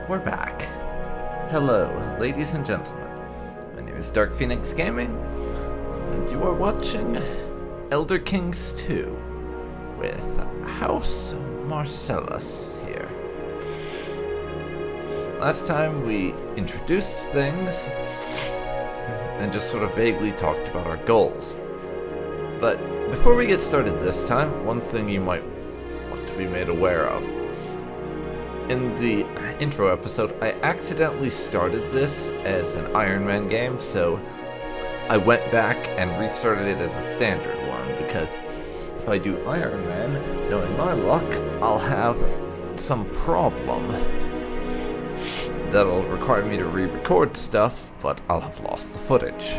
we're back. Hello, ladies and gentlemen. My name is Dark Phoenix Gaming, and you are watching Elder Kings 2 with House Marcellus here. Last time we introduced things and just sort of vaguely talked about our goals. But before we get started this time, one thing you might want to be made aware of. In the intro episode, I accidentally started this as an Iron Man game, so I went back and restarted it as a standard one, because if I do Iron Man, knowing my luck, I'll have some problem that'll require me to re-record stuff, but I'll have lost the footage.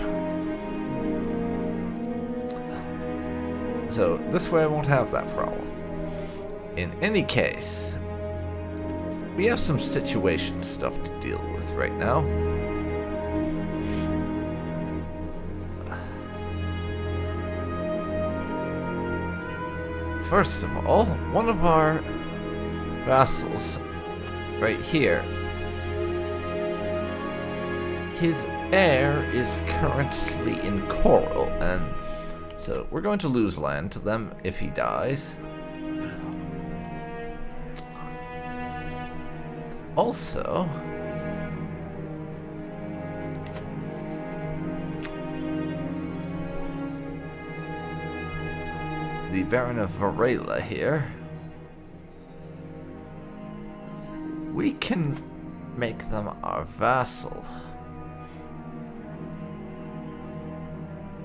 So this way I won't have that problem. In any case, we have some situation stuff to deal with right now. First of all, one of our vassals, right here, his heir is currently in Coral, and so we're going to lose land to them if he dies. Also, the Baron of Varela here, we can make them our vassal.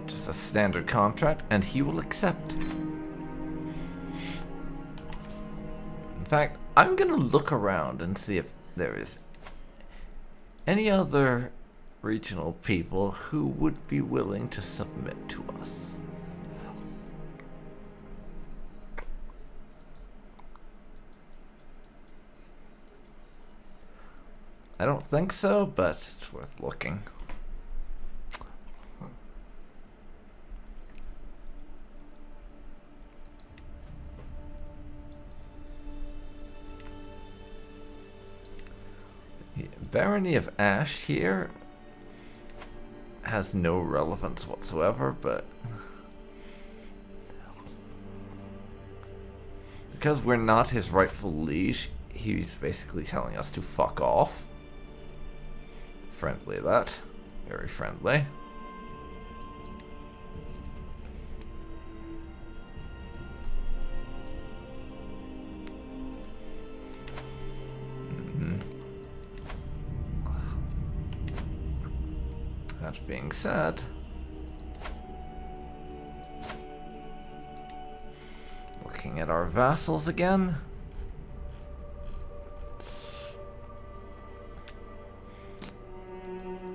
Just a standard contract, and he will accept. In fact, I'm gonna look around and see if there is any other regional people who would be willing to submit to us. I don't think so, but it's worth looking. Barony of Ash here has no relevance whatsoever, but because we're not his rightful liege, he's basically telling us to fuck off. Friendly, that. Very friendly. That being said, looking at our vassals again,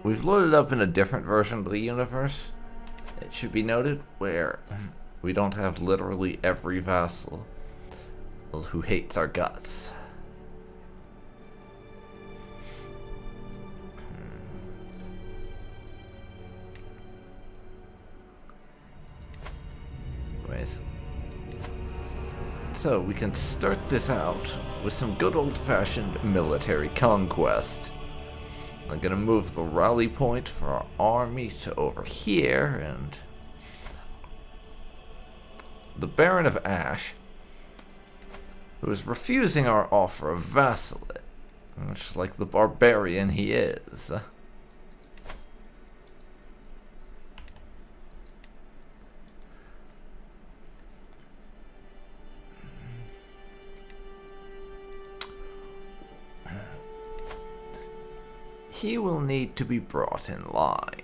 we've loaded up in a different version of the universe, it should be noted, where we don't have literally every vassal who hates our guts. So we can start this out with some good old-fashioned military conquest. I'm gonna move the rally point for our army to over here, and the Baron of Ash, who is refusing our offer of vassalage, much like the barbarian he is. He will need to be brought in line.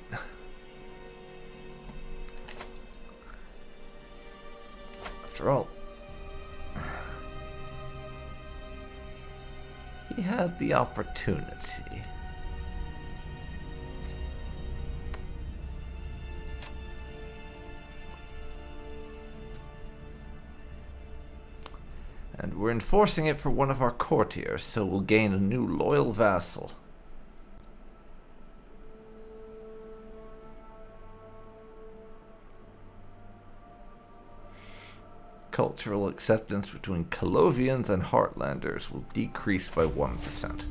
After all, he had the opportunity. And we're enforcing it for one of our courtiers, so we'll gain a new loyal vassal. cultural acceptance between Colovians and Heartlanders will decrease by 1%.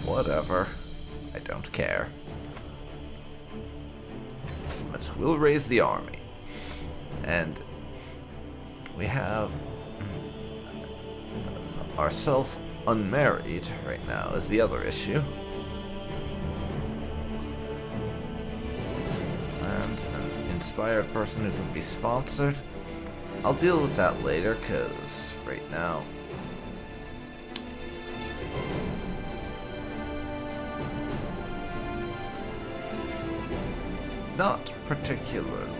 Whatever. I don't care. But we'll raise the army. And we have ourselves unmarried right now is the other issue. And an inspired person who can be sponsored. I'll deal with that later, because right now... not particularly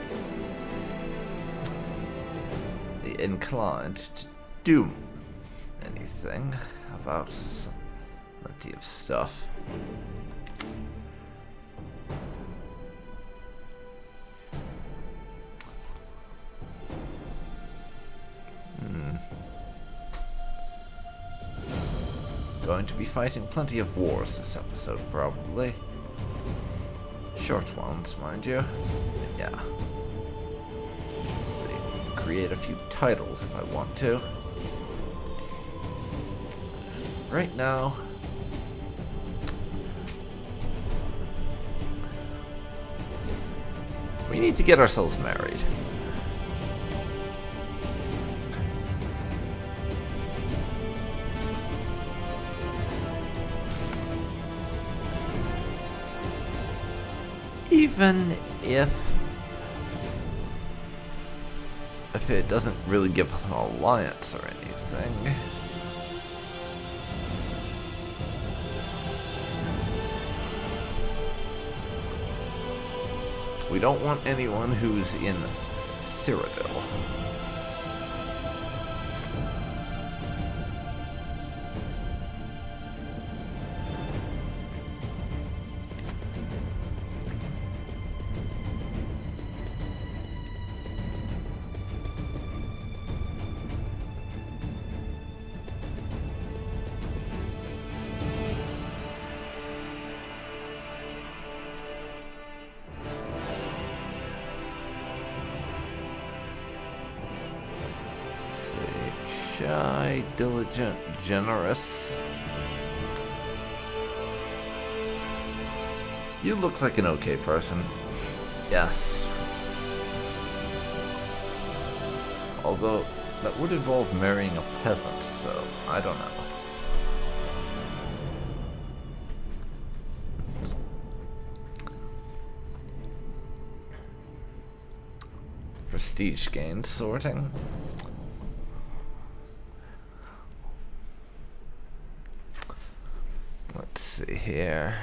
inclined to do anything about plenty of stuff. Going to be fighting plenty of wars this episode, probably. Short ones, mind you. Yeah. Let's see. Create a few titles if I want to. Right now... we need to get ourselves married. Even if it doesn't really give us an alliance or anything. We don't want anyone who's in Cyrodiil. Shy, diligent, generous. You look like an okay person. Yes. Although, that would involve marrying a peasant, so I don't know. Prestige gain sorting. Let's see here.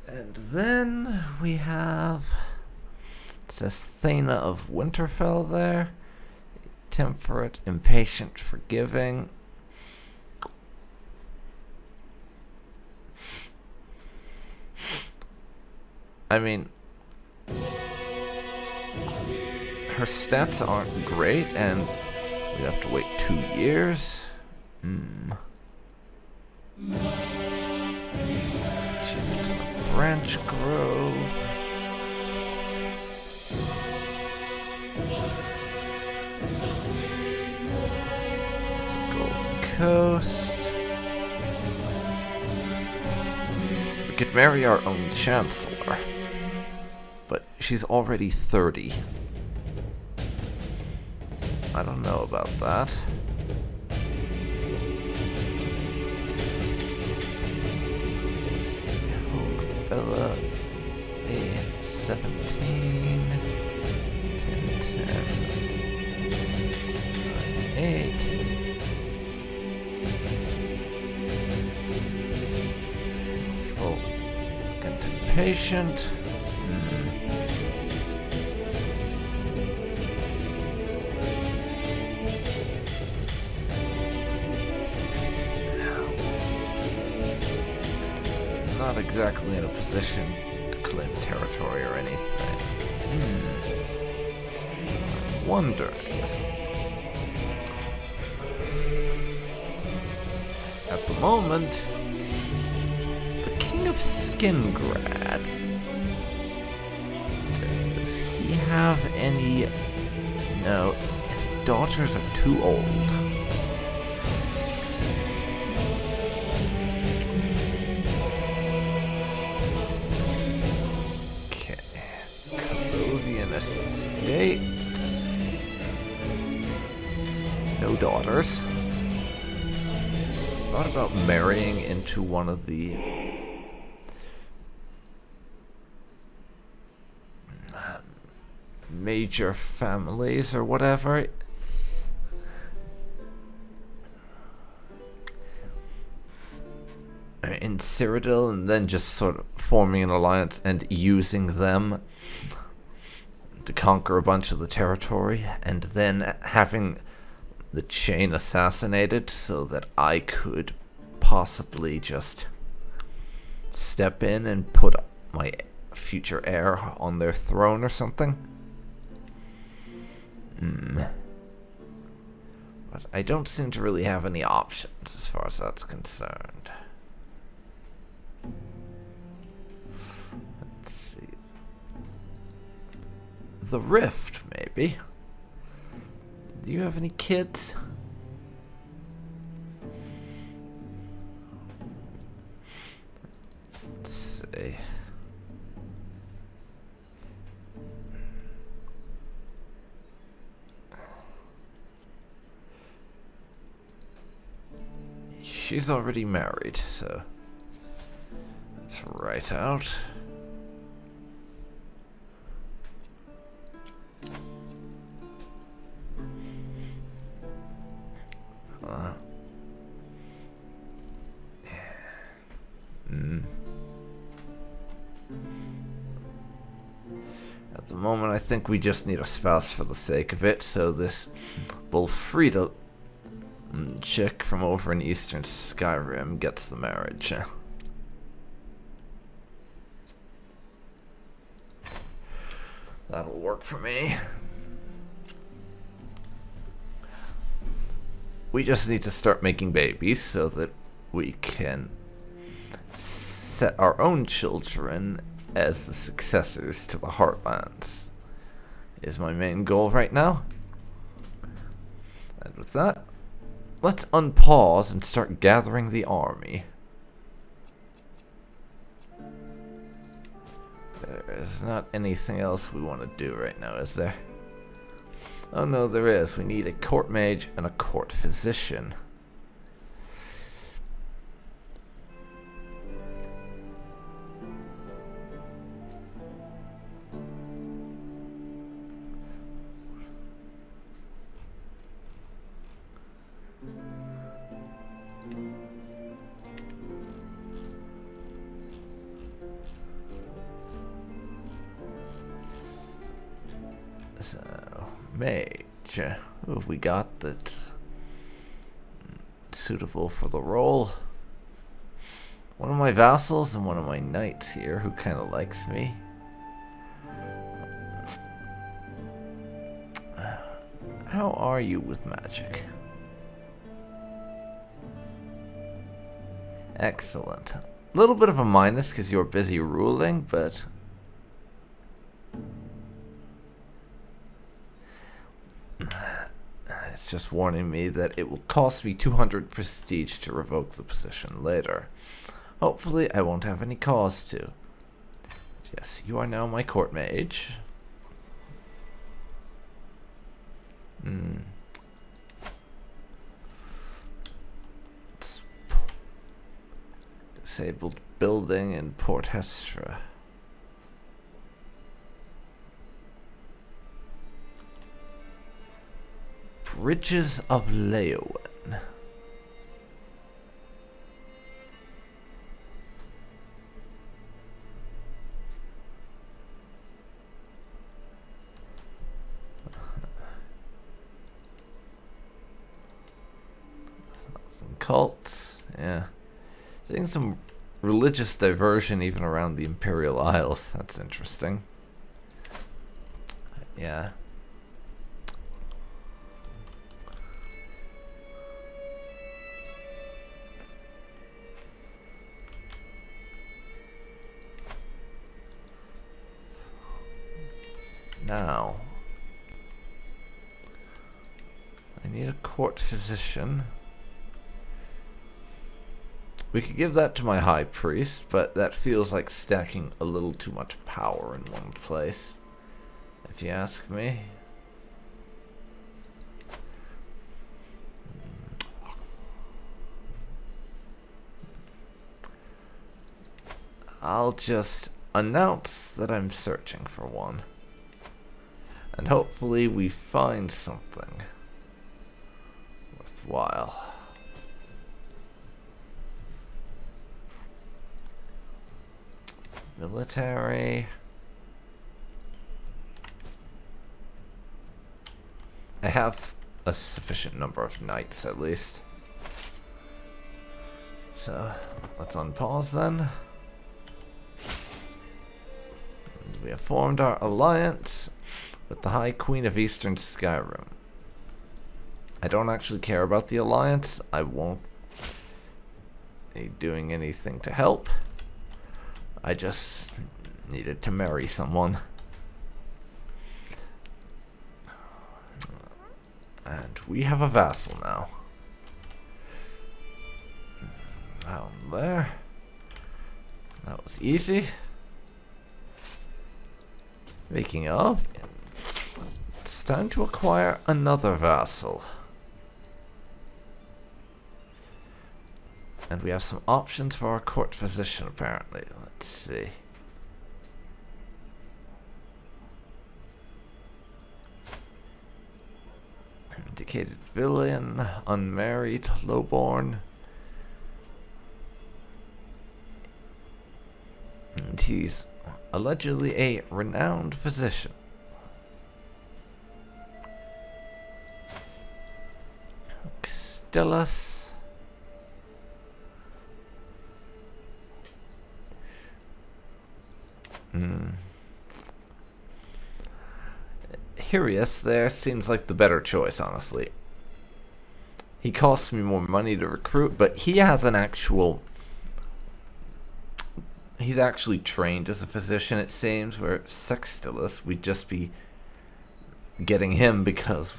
And then we have, it says Thana of Winterfell there. Temperate, impatient, forgiving. I mean, her stats aren't great, and we'd have to wait 2 years. Shift to the Branch Grove. The Golden Coast. We could marry our own Chancellor. But she's already 30. I don't know about that. Let's see. Hogue Bella, A17, 10, 8. Full patient. Not exactly in a position to claim territory or anything. I'm wondering. At the moment, the King of Skingrad. Does he have any... No, his daughters are too old. Okay. Calovian Estates. No daughters. Thought about marrying into one of the major families or whatever. In Cyrodiil, and then just sort of forming an alliance and using them to conquer a bunch of the territory, and then having the chain assassinated so that I could possibly just step in and put my future heir on their throne or something. But I don't seem to really have any options as far as that's concerned. Let's see. The Rift, maybe. Do you have any kids? Let's see. She's already married, so let's write out. At the moment, I think we just need a spouse for the sake of it, so this Bulfrida chick from over in Eastern Skyrim gets the marriage. That'll work for me. We just need to start making babies so that we can set our own children as the successors to the Heartlands. Is my main goal right now. And with that, let's unpause and start gathering the army. There's not anything else we want to do right now, is there? Oh no, there is. We need a court mage and a court physician. So, mage. Who have we got that's suitable for the role? One of my vassals and one of my knights here who kind of likes me. How are you with magic? Excellent. A little bit of a minus because you're busy ruling, but it's just warning me that it will cost me 200 prestige to revoke the position later. Hopefully I won't have any cause to. Yes, you are now my court mage. Disabled building in Port Hestra. Bridges of Leowen. Cults, yeah. Seeing some religious diversion even around the Imperial Isles. That's interesting. Yeah. Now, I need a court physician. We could give that to my high priest, but that feels like stacking a little too much power in one place, if you ask me. I'll just announce that I'm searching for one. And hopefully we find something worthwhile. Military. I have a sufficient number of knights at least. So let's unpause then. And we have formed our alliance with the High Queen of Eastern Skyrim. I don't actually care about the alliance. I won't be doing anything to help. I just needed to marry someone. And we have a vassal now. Down there. That was easy. Speaking of, it's time to acquire another vassal. And we have some options for our court physician, apparently. Let's see. Indicated villain, unmarried, lowborn. And he's allegedly a renowned physician. Marcellus. Hirius there seems like the better choice, honestly. He costs me more money to recruit, but he has an actual... He's actually trained as a physician, it seems, where Sextulus, we'd just be getting him because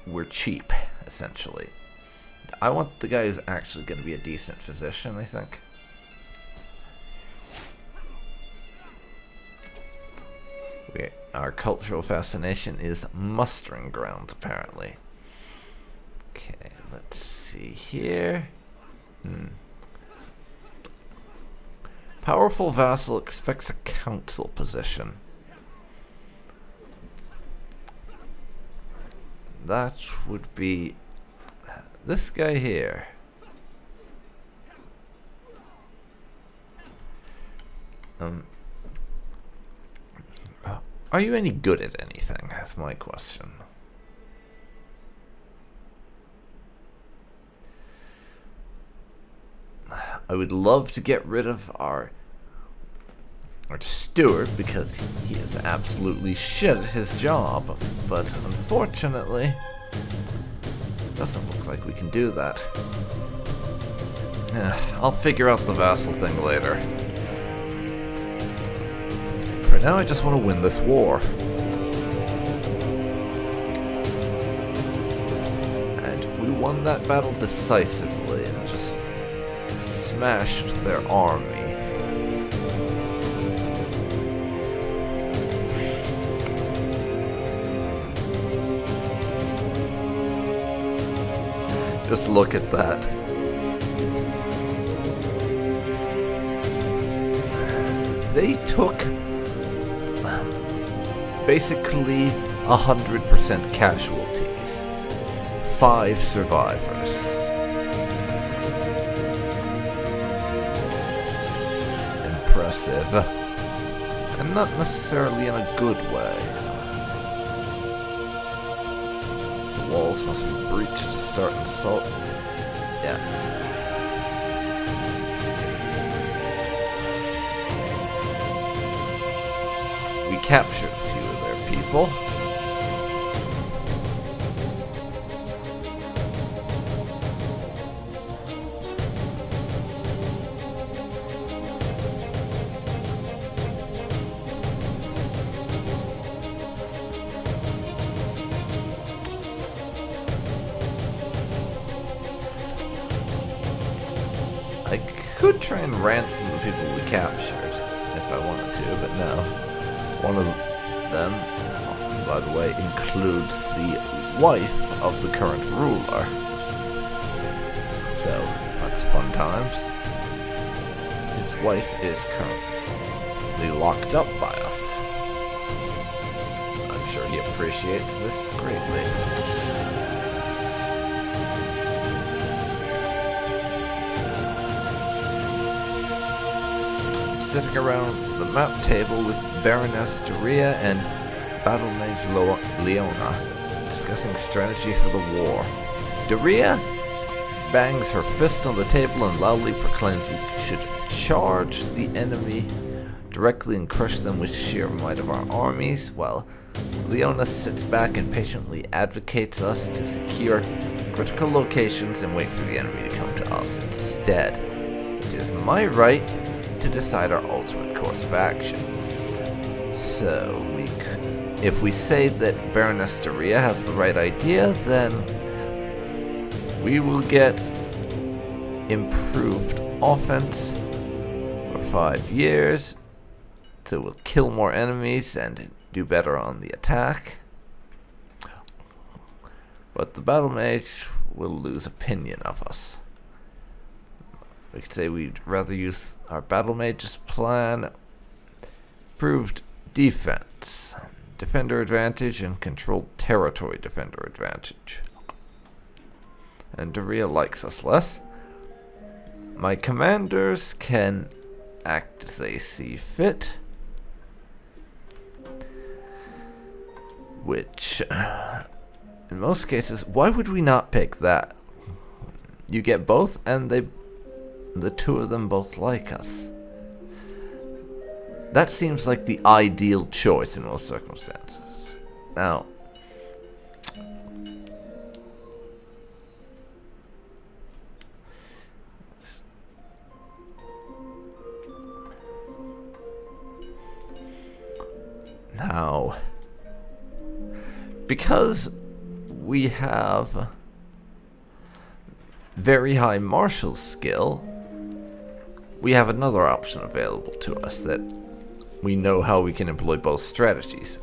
we're cheap, essentially. I want the guy who's actually going to be a decent physician, I think. Our cultural fascination is mustering grounds, apparently. Okay, let's see here. Powerful vassal expects a council position. That would be this guy here. Are you any good at anything? That's my question. I would love to get rid of our steward because he is absolutely shit at his job, but unfortunately, it doesn't look like we can do that. I'll figure out the vassal thing later. For now, I just want to win this war. And we won that battle decisively and just smashed their army. Just look at that. They took basically 100% casualties. 5 survivors. Impressive. And not necessarily in a good way. The walls must be breached to start an assault. Yeah. We captured a few of their people. could try and ransom the people we captured, if I wanted to, but no. One of them, by the way, includes the wife of the current ruler. So, that's fun times. His wife is currently locked up by us. I'm sure he appreciates this greatly. I'm sitting around the map table with Baroness Doria and Battle Mage Leona, discussing strategy for the war. Doria bangs her fist on the table and loudly proclaims we should charge the enemy directly and crush them with sheer might of our armies, while Leona sits back and patiently advocates us to secure critical locations and wait for the enemy to come to us instead. It is my right to decide our ultimate course of action. So, if we say that Baroness Doria has the right idea, then we will get improved offense for 5 years, so we'll kill more enemies and do better on the attack. But the battle mage will lose opinion of us. We could say we'd rather use our battle mage's plan. Improved defense, defender advantage, and controlled territory defender advantage. And Doria likes us less. My commanders can act as they see fit, which, in most cases, why would we not pick that? You get both, and the two of them both like us. That seems like the ideal choice in most circumstances. Now, because we have very high martial skill, we have another option available to us that we know how we can employ both strategies.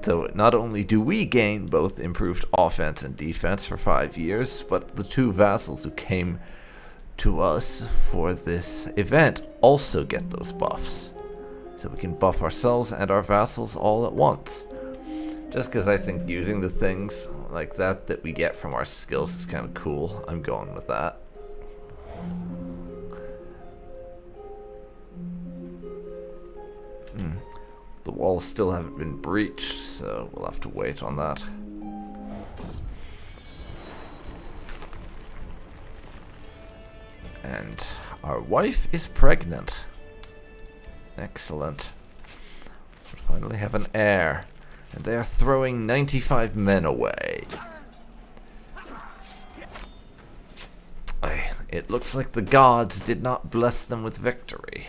So not only do we gain both improved offense and defense for 5 years, but the two vassals who came to us for this event also get those buffs. So we can buff ourselves and our vassals all at once. Just because I think using the things like that we get from our skills is kind of cool, I'm going with that. The walls still haven't been breached, so we'll have to wait on that. And our wife is pregnant. Excellent. We finally have an heir. And they are throwing 95 men away. It looks like the gods did not bless them with victory.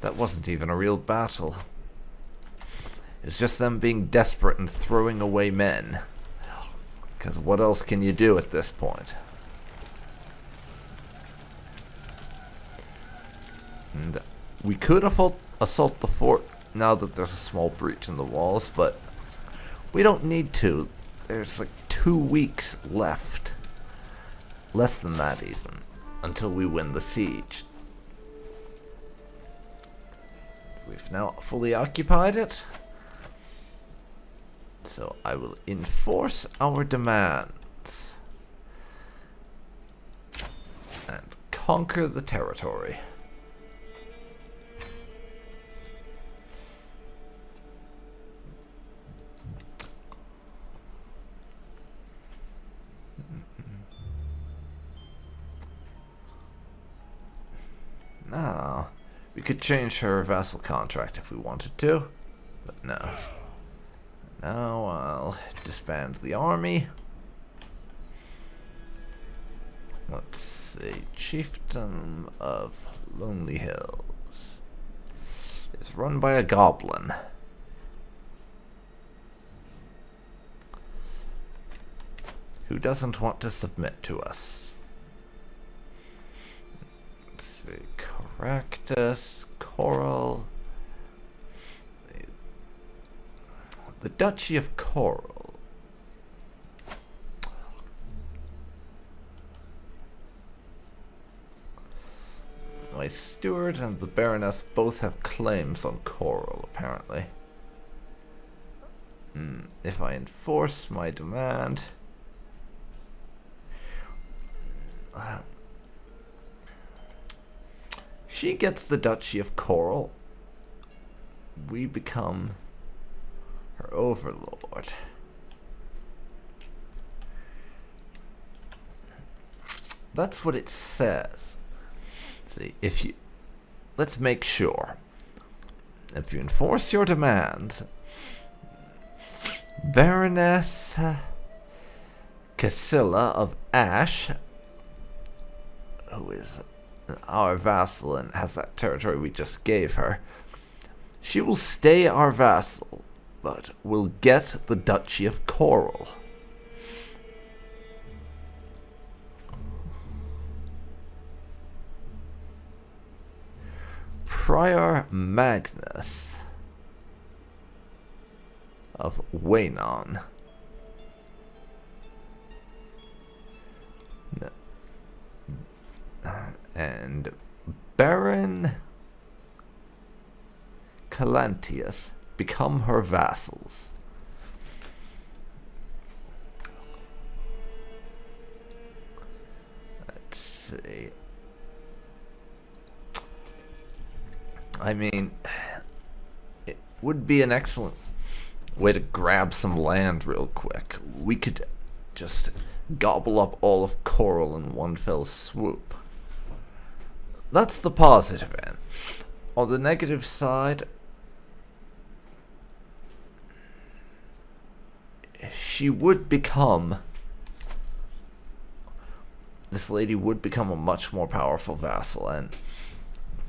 That wasn't even a real battle. It's just them being desperate and throwing away men. Because what else can you do at this point? And we could assault the fort now that there's a small breach in the walls, but we don't need to. There's like 2 weeks left. Less than that even, until we win the siege. We've now fully occupied it. So I will enforce our demands and conquer the territory. Now, we could change her vassal contract if we wanted to, but no. Now I'll disband the army. Let's see, Chieftain of Lonely Hills is run by a goblin. Who doesn't want to submit to us? Let's see. Caractacus, Coral. The Duchy of Coral. My steward and the Baroness both have claims on Coral, apparently. If I enforce my demand... she gets the Duchy of Coral. We become her overlord. That's what it says. See, if you... let's make sure. If you enforce your demands, Baroness Cassilla of Ash, who is our vassal and has that territory we just gave her, she will stay our vassal, but will get the Duchy of Coral. Prior Magnus of Waynon. And Baron Calantius become her vassals. Let's see. I mean, it would be an excellent way to grab some land real quick. We could just gobble up all of Coral in one fell swoop. That's the positive end. On the negative side, she would become... this lady would become a much more powerful vassal, and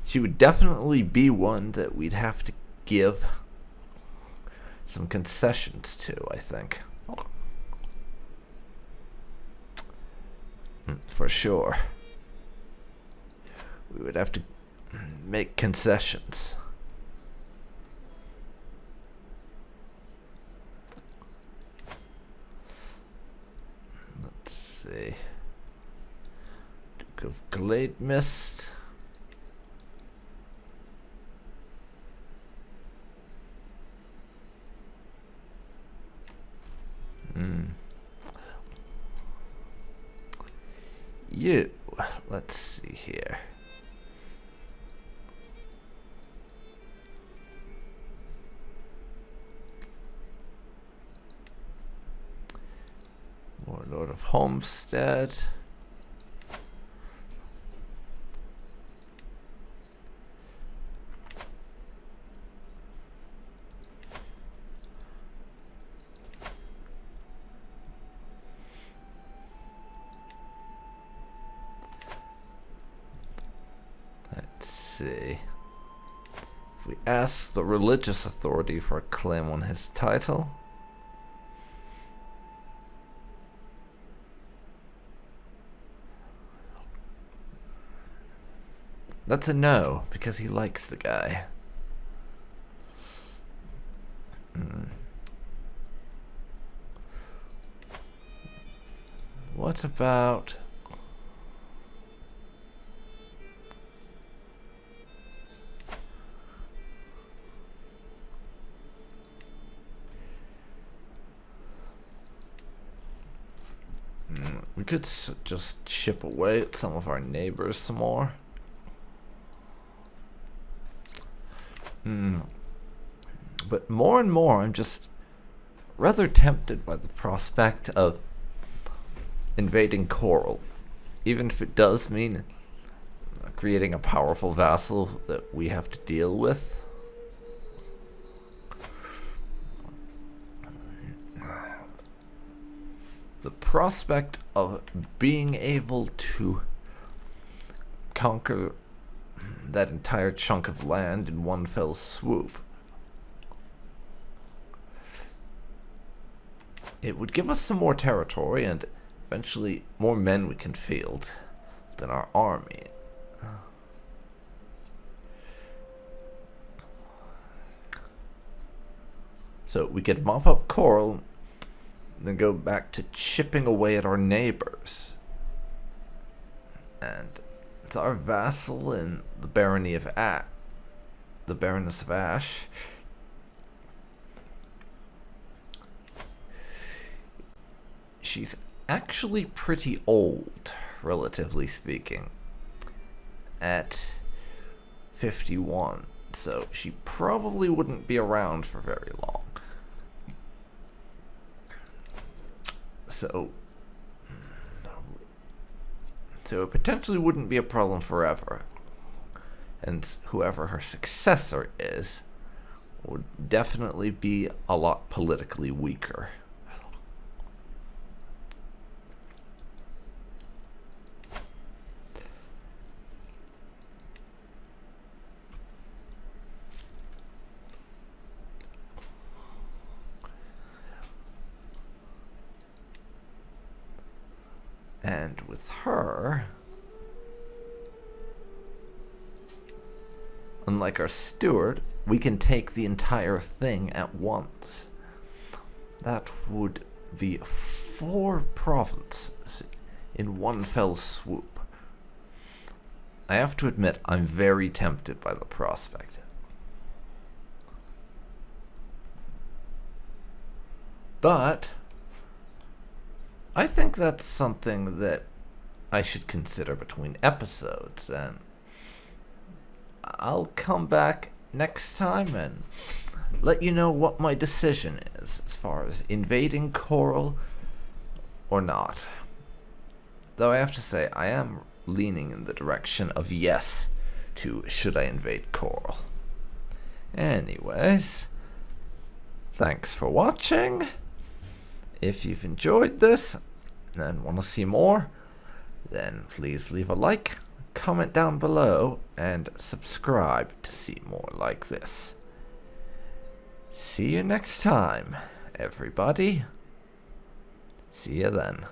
she would definitely be one that we'd have to give some concessions to, I think. For sure. We would have to make concessions. Let's see. Duke of Glade Mist. You, let's see here. Warlord of Homestead. See. If we ask the religious authority for a claim on his title, that's a no, because he likes the guy. What about... we could just chip away at some of our neighbors some more. But more and more, I'm just rather tempted by the prospect of invading Coral, even if it does mean creating a powerful vassal that we have to deal with. The prospect of being able to conquer that entire chunk of land in one fell swoop. It would give us some more territory, and eventually more men we can field than our army. So we could mop up coral, then go back to chipping away at our neighbors. And it's our vassal in the barony of the Baroness of Ash. She's actually pretty old, relatively speaking, at 51, so she probably wouldn't be around for very long. So it potentially wouldn't be a problem forever. And whoever her successor is would definitely be a lot politically weaker. And with her, unlike our steward, we can take the entire thing at once. That would be 4 provinces in one fell swoop. I have to admit, I'm very tempted by the prospect. But I think that's something that I should consider between episodes, and I'll come back next time and let you know what my decision is as far as invading Coral or not. Though I have to say, I am leaning in the direction of yes to should I invade Coral. Anyways, thanks for watching. If you've enjoyed this and want to see more, then please leave a like, comment down below, and subscribe to see more like this. See you next time, everybody. See you then.